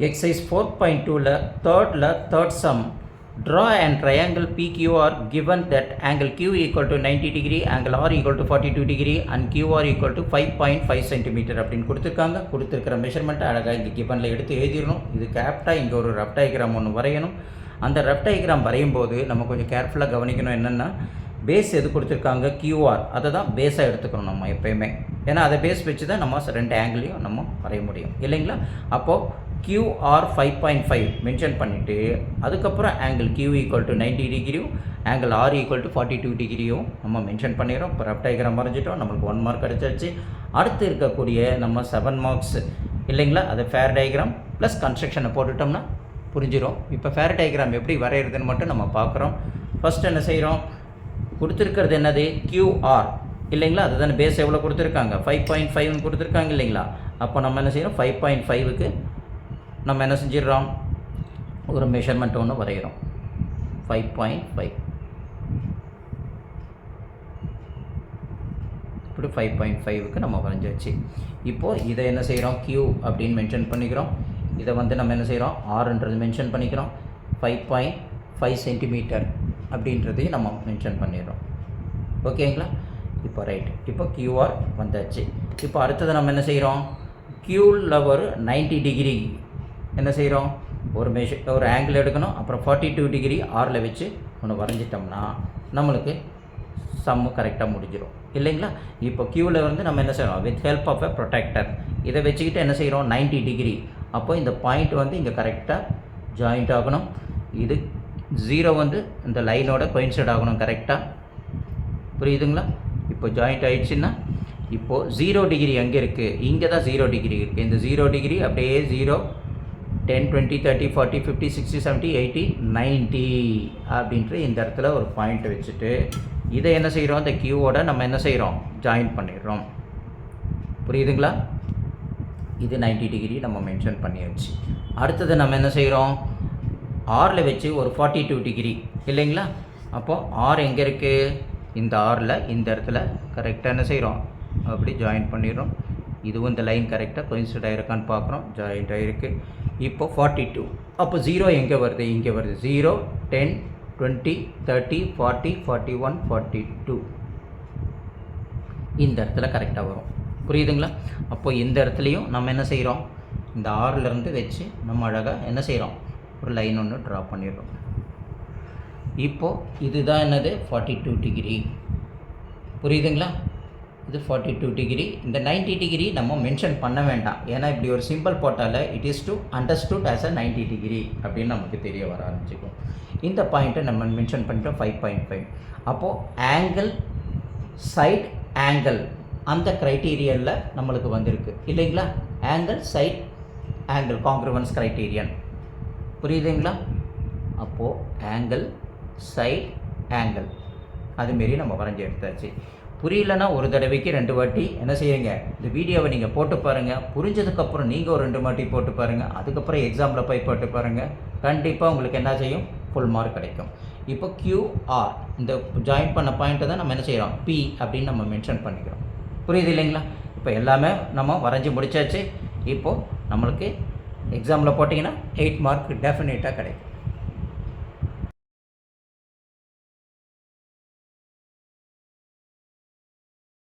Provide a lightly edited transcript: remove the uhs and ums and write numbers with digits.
Exercise 4.2 third sum. Draw an triangle PQR given that angle Q equal to 90 degree, angle R equal to 42 degree and QR equal to 5.5 cm அப்படின்னு கொடுத்துருக்காங்க. கொடுத்துருக்கிற மெஷர்மெண்ட்டை அழகாக இங்கே கிவனில் எடுத்து எழுதிடணும். இதுக்கு ஆப்டாக இங்கே ஒரு ரஃப் டயக்ராம் ஒன்று வரையணும். அந்த ரஃப் டயக்ராம் வரையும் போது நம்ம கொஞ்சம் கேர்ஃபுல்லாக கவனிக்கணும். என்னென்னா பேஸ் எது கொடுத்துருக்காங்க QR, அதை தான் பேஸாக எடுத்துக்கணும் நம்ம எப்போயுமே. ஏன்னா அதை பேஸ் வச்சு தான் நம்ம ரெண்டு ஆங்கிளையும் நம்ம வரைய முடியும் இல்லைங்களா. அப்போது QR 5.5 மென்ஷன் பண்ணிவிட்டு அதுக்கப்புறம் ஆங்கிள் Q ஈக்குவல் டு 90 டிகிரியும் ஆங்கிள் R ஈக்குவல் டு 42 டிகிரியும் நம்ம மென்ஷன் பண்ணிடுறோம். இப்போ ரஃப் டயக்ராம் வரைஞ்சிட்டோம். நம்மளுக்கு 1 மார்க் கிடச்சாச்சு. அடுத்து இருக்கக்கூடிய நம்ம 7 மார்க்ஸ் இல்லைங்களா, அது ஃபேர் டயக்ராம் ப்ளஸ் கன்ஸ்ட்ரக்ஷனை போட்டுட்டோம்னா புரிஞ்சிடும். இப்போ ஃபேர் டயக்ராம் எப்படி வரைகிறதுன்னு மட்டும் நம்ம பார்க்குறோம். ஃபஸ்ட் என்ன செய்கிறோம், கொடுத்துருக்கிறது என்னது QR இல்லைங்களா, அதுதானே பேஸ் எவ்வளோ கொடுத்துருக்காங்க 5.5ன்னு கொடுத்துருக்காங்க இல்லைங்களா. அப்போ நம்ம என்ன செய்கிறோம், 5.5க்கு நம்ம என்ன செஞ்சிடறோம், ஒரு மெஷர்மெண்ட் ஒன்று வரைகிறோம். 5.5 இப்படி 5.5க்கு நம்ம வரைஞ்சாச்சு. இப்போது இதை என்ன செய்கிறோம், Q அப்படின்னு மென்ஷன் பண்ணிக்கிறோம். இதை நம்ம என்ன செய்கிறோம், Rன்றது மென்ஷன் பண்ணிக்கிறோம். 5.5 சென்டிமீட்டர் அப்படின்றதையும் நம்ம மென்ஷன் பண்ணிடுறோம். ஓகேங்களா. இப்போ ரைட், இப்போ QR வந்தாச்சு. இப்போ அடுத்தது நம்ம என்ன செய்கிறோம், Qவில் ஒரு 90 டிகிரி என்ன செய்கிறோம், ஒரு ஆங்கிள் எடுக்கணும். அப்புறம் 42 டிகிரி ஆரில் வச்சு ஒன்று வரைஞ்சிட்டோம்னா நம்மளுக்கு சம்மு கரெக்டாக முடிஞ்சிடும் இல்லைங்களா. இப்போ Qவில் நம்ம என்ன செய்கிறோம், with help of a protractor இதை வச்சுக்கிட்டு என்ன செய்கிறோம் 90 டிகிரி. அப்போ இந்த பாயிண்ட் இங்கே கரெக்டாக ஜாயிண்ட் ஆகணும். இது 0 இந்த லைனோட கோயின்சைட் ஆகணும் கரெக்டாக. புரியுதுங்களா. இப்போ ஜாயிண்ட் ஆகிடுச்சுன்னா இப்போது 0 டிகிரி எங்கே இருக்குது, இங்கே தான் 0 டிகிரி இருக்குது. இந்த 0 டிகிரி அப்படியே 0, 10, 20, 30, 40, 50, 60, 70, 80, 90 அப்படின்ற இந்த இடத்துல ஒரு பாயிண்ட் வச்சுட்டு இதை என்ன செய்கிறோம், இந்த Qவோட நம்ம என்ன செய்கிறோம், ஜாயின் பண்ணிடுறோம். புரியுதுங்களா. இது 90 டிகிரி நம்ம மென்ஷன் பண்ணியாச்சு. அடுத்தது நம்ம என்ன செய்கிறோம், ஆரில் வச்சு ஒரு 42 டிகிரி இல்லைங்களா. அப்போது ஆர் எங்கே இருக்குது, இந்த ஆரில் இந்த இடத்துல கரெக்டாக என்ன செய்கிறோம், அப்படி ஜாயின் பண்ணிடுறோம். இதுவும் இந்த லைன் கரெக்டாக கோயின்சைட் ஆகிருக்கான்னு பார்க்குறோம். ஜாயிண்ட் ஆகிருக்கு. இப்போ 42, அப்போ 0 எங்கே வருது, இங்கே வருது. 0, 10, 20, 30, 40, 41, 42 இந்த இடத்துல கரெக்டாக வரும். புரியுதுங்களா. அப்போ இந்த இடத்துலையும் நம்ம என்ன செய்கிறோம், இந்த ஆறிலேருந்து வச்சு நம்ம அழகாக என்ன செய்கிறோம், ஒரு லைன் ஒன்று ட்ரா பண்ணிடுறோம். இப்போது இதுதான் என்னது 42 டிகிரி. புரியுதுங்களா. இது 42 டிகிரி. இந்த 90 டிகிரி நம்ம மென்ஷன் பண்ண வேண்டாம். ஏன்னா இப்படி ஒரு சிம்பிள் போட்டால் it is to understood as a 90 degree அப்படின்னு நமக்கு தெரிய வர ஆரம்பிச்சிக்கும். இந்த பாயிண்ட்டை நம்ம மென்ஷன் பண்ணிட்டோம் 5.5. அப்போது ஆங்கிள் சைட் ஆங்கிள் அந்த க்ரைட்டீரியனில் நம்மளுக்கு வந்திருக்கு இல்லைங்களா. Angle side angle congruence criterion. புரியுதுங்களா. அப்போது ஆங்கிள் சைட் ஆங்கிள் அதுமாரி நம்ம வரைஞ்சி எடுத்தாச்சு. புரியலன்னா ஒரு தடவைக்கு 2 வாட்டி என்ன செய்யுங்க, இந்த வீடியோவை நீங்கள் போட்டு பாருங்கள். புரிஞ்சதுக்கப்புறம் நீங்கள் ஒரு 2 வாட்டி போட்டு பாருங்கள். அதுக்கப்புறம் எக்ஸாமில் போய் போட்டு பாருங்கள். கண்டிப்பாக உங்களுக்கு என்ன செய்யும், ஃபுல் மார்க் கிடைக்கும். இப்போ QR இந்த ஜாயின் பண்ண பாயிண்ட்டை தான் நம்ம என்ன செய்கிறோம், P அப்படின்னு நம்ம மென்ஷன் பண்ணிக்கிறோம். புரியுது இல்லைங்களா. இப்போ எல்லாமே நம்ம வரைஞ்சி முடித்தாச்சு. இப்போது நம்மளுக்கு எக்ஸாமில் போட்டிங்கன்னா 8 மார்க் டெஃபினட்டாக கிடைக்கும்.